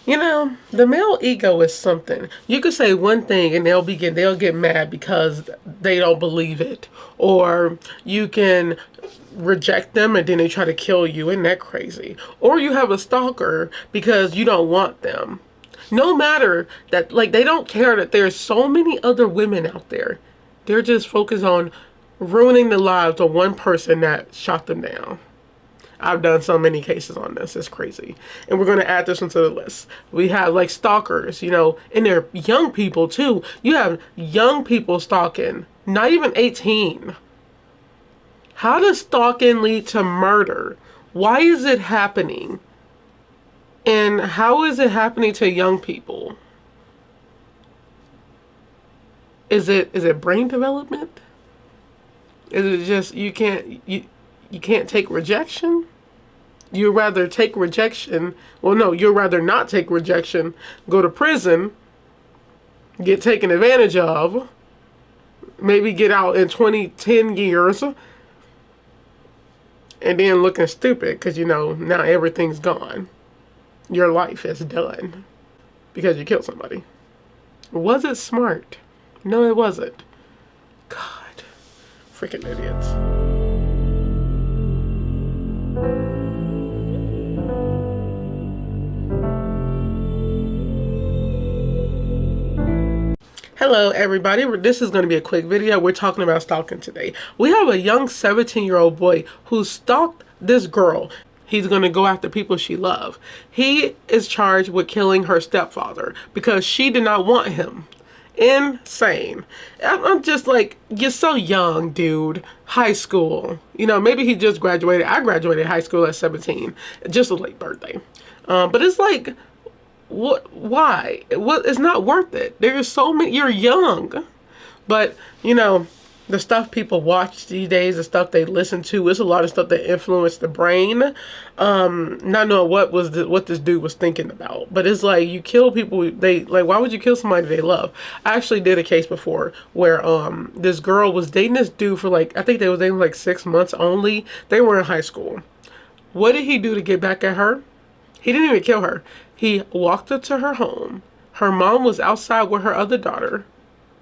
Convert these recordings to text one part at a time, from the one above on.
You know, the male ego is something. You could say one thing and they'll get mad because they don't believe it. Or you can reject them and then they try to kill you. Isn't that crazy? Or you have a stalker because you don't want them. No matter that, like, they don't care that there's so many other women out there. They're just focused on ruining the lives of one person that shot them down. I've done so many cases on this. It's crazy. And we're going to add this one to the list. We have like stalkers, and they're young people too. You have young people stalking, not even 18. How does stalking lead to murder? Why is it happening? And how is it happening to young people? Is it brain development? Is it just you can't take rejection? You'd rather take rejection. Well, no, you'd rather not take rejection, go to prison, get taken advantage of, maybe get out in 10 years, and then looking stupid because, now everything's gone. Your life is done because you killed somebody. Was it smart? No, it wasn't. God, freaking idiots. Hello everybody, this is going to be a quick video. We're talking about stalking today. We have a young 17-year-old boy who stalked this girl. He's going to go after people she loves. He is charged with killing her stepfather because she did not want him. Insane. I'm just like, you're so young, dude. High school. Maybe he just graduated. I graduated high school at 17. Just a late birthday. But it's like, what? Why? It's not worth it. There's so many. You're young, but the stuff people watch these days, the stuff they listen to, it's a lot of stuff that influence the brain. Not knowing what this dude was thinking about, but it's like you kill people. They like, why would you kill somebody they love? I actually did a case before where this girl was dating this dude for like, I think they was dating like 6 months only. They were in high school. What did he do to get back at her? He didn't even kill her. He walked up to her home. Her mom was outside with her other daughter.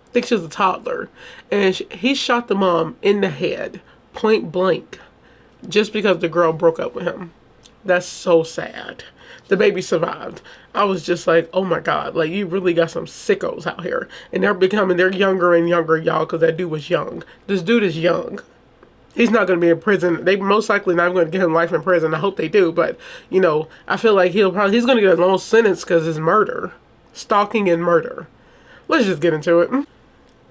I think she was a toddler. And he shot the mom in the head, point blank, just because the girl broke up with him. That's so sad. The baby survived. I was just like, oh my God, like you really got some sickos out here. And they're younger and younger, y'all, because that dude was young. This dude is young. He's not going to be in prison. They most likely not going to give him life in prison. I hope they do. But, I feel like he's going to get a long sentence because it's murder. Stalking and murder. Let's just get into it.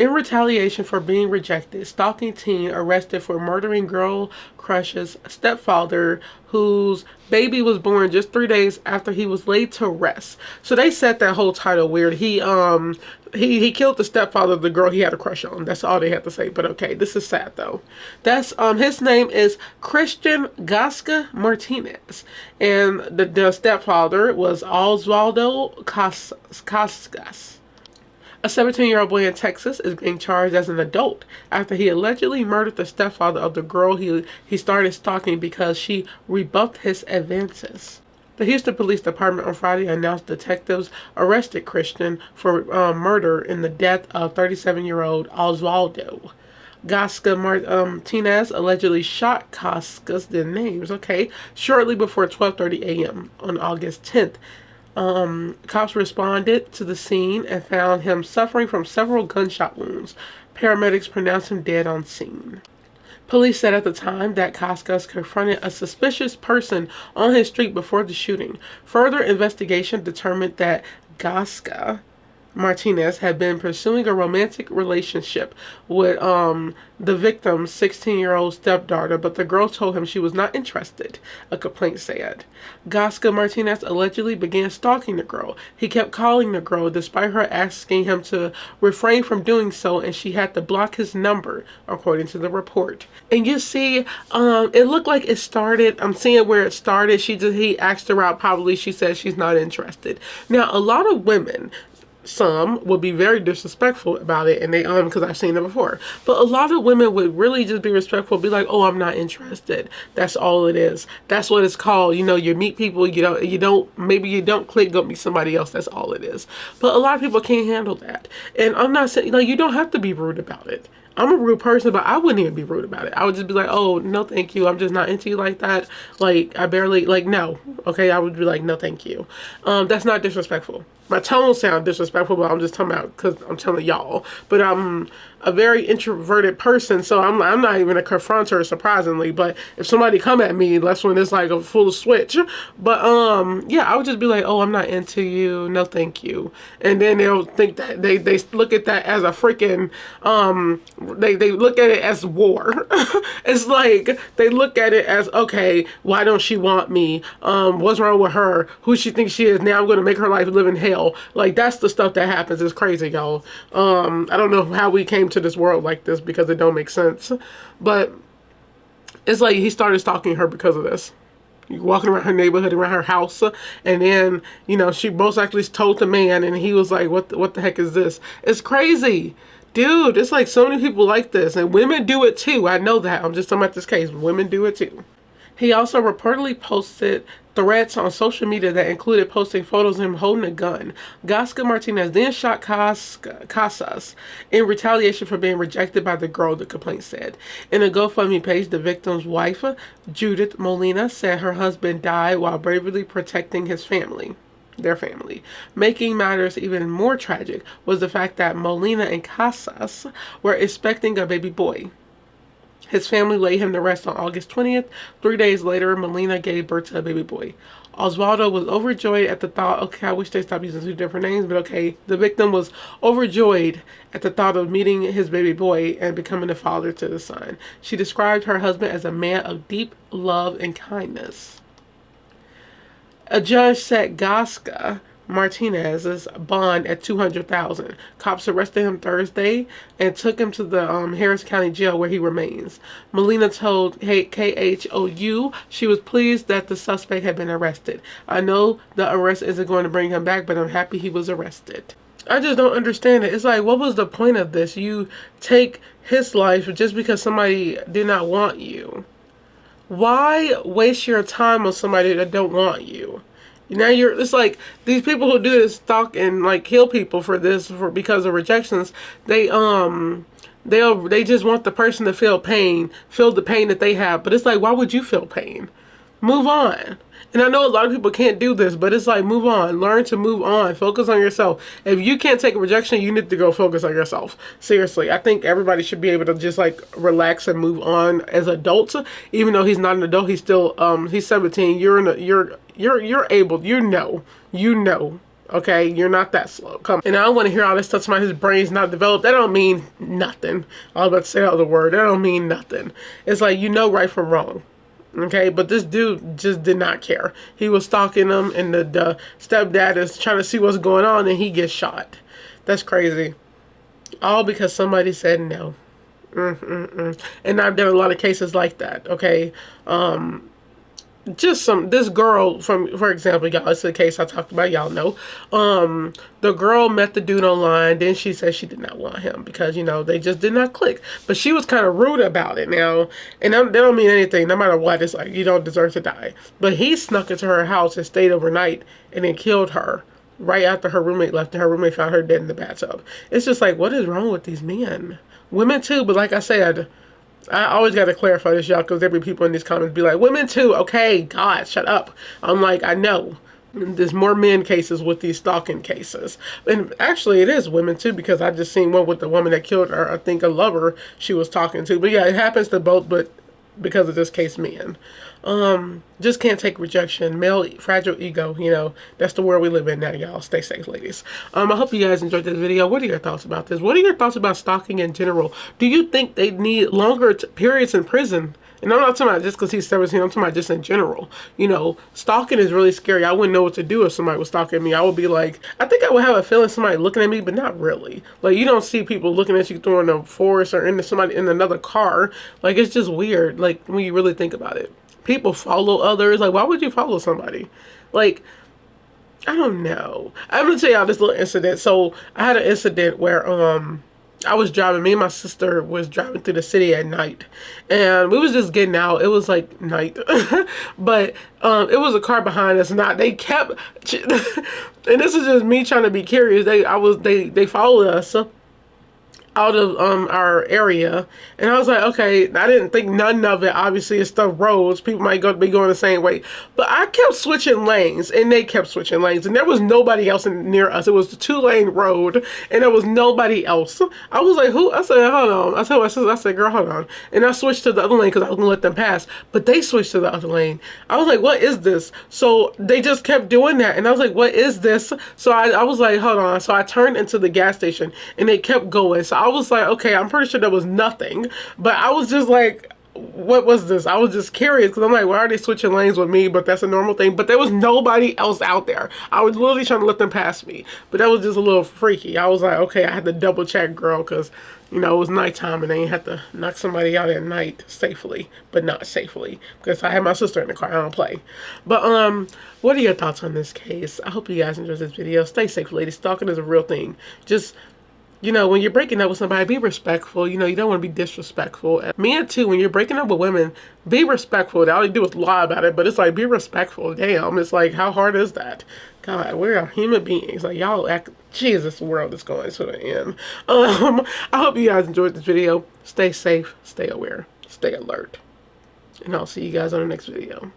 In retaliation for being rejected, stalking teen arrested for murdering girl crush's stepfather, whose baby was born just 3 days after he was laid to rest. So they said that whole title weird. He killed the stepfather of the girl he had a crush on. That's all they had to say. But okay, this is sad though. That's his name is Christian Gasca Martinez, and the stepfather was Osvaldo Cascas. A 17-year-old boy in Texas is being charged as an adult after he allegedly murdered the stepfather of the girl he started stalking because she rebuffed his advances. The Houston Police Department on Friday announced detectives arrested Christian for murder in the death of 37-year-old Osvaldo. Gasca Martinez allegedly shot Cascas, the names, okay, shortly before 12:30 a.m. on August 10th. Cops responded to the scene and found him suffering from several gunshot wounds. Paramedics pronounced him dead on scene. Police said at the time that Cascas confronted a suspicious person on his street before the shooting. Further investigation determined that Gasca Martinez had been pursuing a romantic relationship with the victim's 16-year-old stepdaughter, but the girl told him she was not interested, a complaint said. Gasca Martinez allegedly began stalking the girl. He kept calling the girl despite her asking him to refrain from doing so, and she had to block his number, according to the report. And you see, it looked like it started, I'm seeing where it started. He asked her out, probably she said she's not interested. Now, a lot of women, some would be very disrespectful about it, and they because I've seen it before. But a lot of women would really just be respectful, be like, "Oh, I'm not interested." That's all it is. That's what it's called. You know, you meet people, maybe you don't click, go meet somebody else. That's all it is. But a lot of people can't handle that, and I'm not saying like you don't have to be rude about it. I'm a rude person, but I wouldn't even be rude about it. I would just be like, "Oh, no, thank you. I'm just not into you like that. Like, I barely, like, no." Okay, I would be like, "No, thank you." That's not disrespectful. My tone sounds disrespectful, but I'm just talking about because I'm telling y'all. But I'm a very introverted person, so I'm not even a confronter, surprisingly. But if somebody come at me, that's when it's like a full switch. But yeah, I would just be like, "Oh, I'm not into you. No, thank you." And then they'll think that they look at that as a freaking they look at it as war. It's like they look at it as, okay, why don't she want me? What's wrong with her? Who she thinks she is? Now I'm going to make her life live in hell. Like, that's the stuff that happens. It's crazy, y'all. I don't know how we came to this world like this because it don't make sense. But it's like he started stalking her because of this. Walking around her neighborhood, around her house, and then, you know, she most likely told the man, and he was like, what the heck is this? It's crazy. Dude, it's like so many people like this, and women do it too. I know that. I'm just talking about this case. Women do it too. He also reportedly posted threats on social media that included posting photos of him holding a gun. Gasca Martinez then shot Casas in retaliation for being rejected by the girl, the complaint said. In a GoFundMe page, the victim's wife, Judith Molina, said her husband died while bravely protecting his family. Their family. Making matters even more tragic was the fact that Molina and Casas were expecting a baby boy. His family laid him to rest on August 20th. 3 days later, Molina gave birth to a baby boy. Osvaldo was overjoyed at the thought, okay, I wish they stopped using two different names, but okay, the victim was overjoyed at the thought of meeting his baby boy and becoming a father to the son. She described her husband as a man of deep love and kindness. A judge set Gasca Martinez's bond at $200,000. Cops arrested him Thursday and took him to the Harris County Jail where he remains. Molina told KHOU she was pleased that the suspect had been arrested. "I know the arrest isn't going to bring him back, but I'm happy he was arrested." I just don't understand it. It's like, what was the point of this? You take his life just because somebody did not want you. Why waste your time on somebody that don't want you? Now it's like these people who do this stalk and like kill people for this because of rejections. They just want the person to feel the pain that they have. But it's like, why would you feel pain? Move on. And I know a lot of people can't do this, but it's like, move on. Learn to move on. Focus on yourself. If you can't take rejection, you need to go focus on yourself. Seriously, I think everybody should be able to just like relax and move on as adults. Even though he's not an adult, he's still he's 17. You're able. You know. Okay, you're not that slow. Come. And I don't want to hear all this stuff about his brain's not developed. That don't mean nothing. I was about to say the other word. That don't mean nothing. It's like, you know right from wrong. Okay, but this dude just did not care. He was stalking them, and the stepdad is trying to see what's going on, and he gets shot. That's crazy. All because somebody said no. And I've done a lot of cases like that, okay? This girl for example, y'all, it's a case I talked about, y'all know. The girl met the dude online, then she said she did not want him because, you know, they just did not click. But she was kind of rude about it now, and that don't mean anything. No matter what, it's like, you don't deserve to die. But he snuck into her house and stayed overnight and then killed her right after her roommate left, and her roommate found her dead in the bathtub. It's just like, what is wrong with these men? Women too, but like I said, I always got to clarify this, y'all, because there be people in these comments be like, women too. Okay, God, shut up. I'm like, I know. There's more men cases with these stalking cases. And actually, it is women too, because I just seen one with the woman that killed her, I think a lover she was talking to. But yeah, it happens to both, but because of this case, men. Just can't take rejection. Male fragile ego, you know, that's the world we live in now, y'all. Stay safe, ladies. I hope you guys enjoyed this video. What are your thoughts about this? What are your thoughts about stalking in general? Do you think they need longer periods in prison? And I'm not talking about just because he's 17, I'm talking about just in general. You know, stalking is really scary. I wouldn't know what to do if somebody was stalking me. I would be like, I think I would have a feeling somebody looking at me, but not really. Like, you don't see people looking at you through the forest or into somebody in another car. Like, it's just weird, like, when you really think about it. People follow others. Like, why would you follow somebody? Like, I don't know. I'm gonna tell y'all this little incident. So I had an incident where I was driving. Me and my sister was driving through the city at night, and we was just getting out. It was like night, but it was a car behind us. Not they kept, and this is just me trying to be curious. They followed us out of our area, and I was like, okay, I didn't think none of it. Obviously it's the roads, people might be going the same way, but I kept switching lanes and they kept switching lanes, and there was nobody else near us. It was a 2-lane road and there was nobody else. I was like, who? I said, hold on. I told my sister, I said, girl, hold on. And I switched to the other lane because I was gonna let them pass, but they switched to the other lane. I was like, what is this? So they just kept doing that, and I was like, what is this? So I was like, hold on. So I turned into the gas station and they kept going. So I was like, okay, I'm pretty sure there was nothing, but I was just like, what was this? I was just curious because I'm like, why are they switching lanes with me? But that's a normal thing. But there was nobody else out there. I was literally trying to let them pass me, but that was just a little freaky. I was like, okay, I had to double check, girl, because you know it was nighttime and they had to knock somebody out at night safely, but not safely because I had my sister in the car. I don't play. But what are your thoughts on this case? I hope you guys enjoyed this video. Stay safe, ladies. Stalking is a real thing. Just, you know, when you're breaking up with somebody, be respectful. You know, you don't want to be disrespectful. Men too, when you're breaking up with women, be respectful. All you do is lie about it, but it's like, be respectful. Damn, it's like, how hard is that? God, we're human beings. Like, y'all act, Jesus, the world is going to the end. I hope you guys enjoyed this video. Stay safe, stay aware, stay alert. And I'll see you guys on the next video.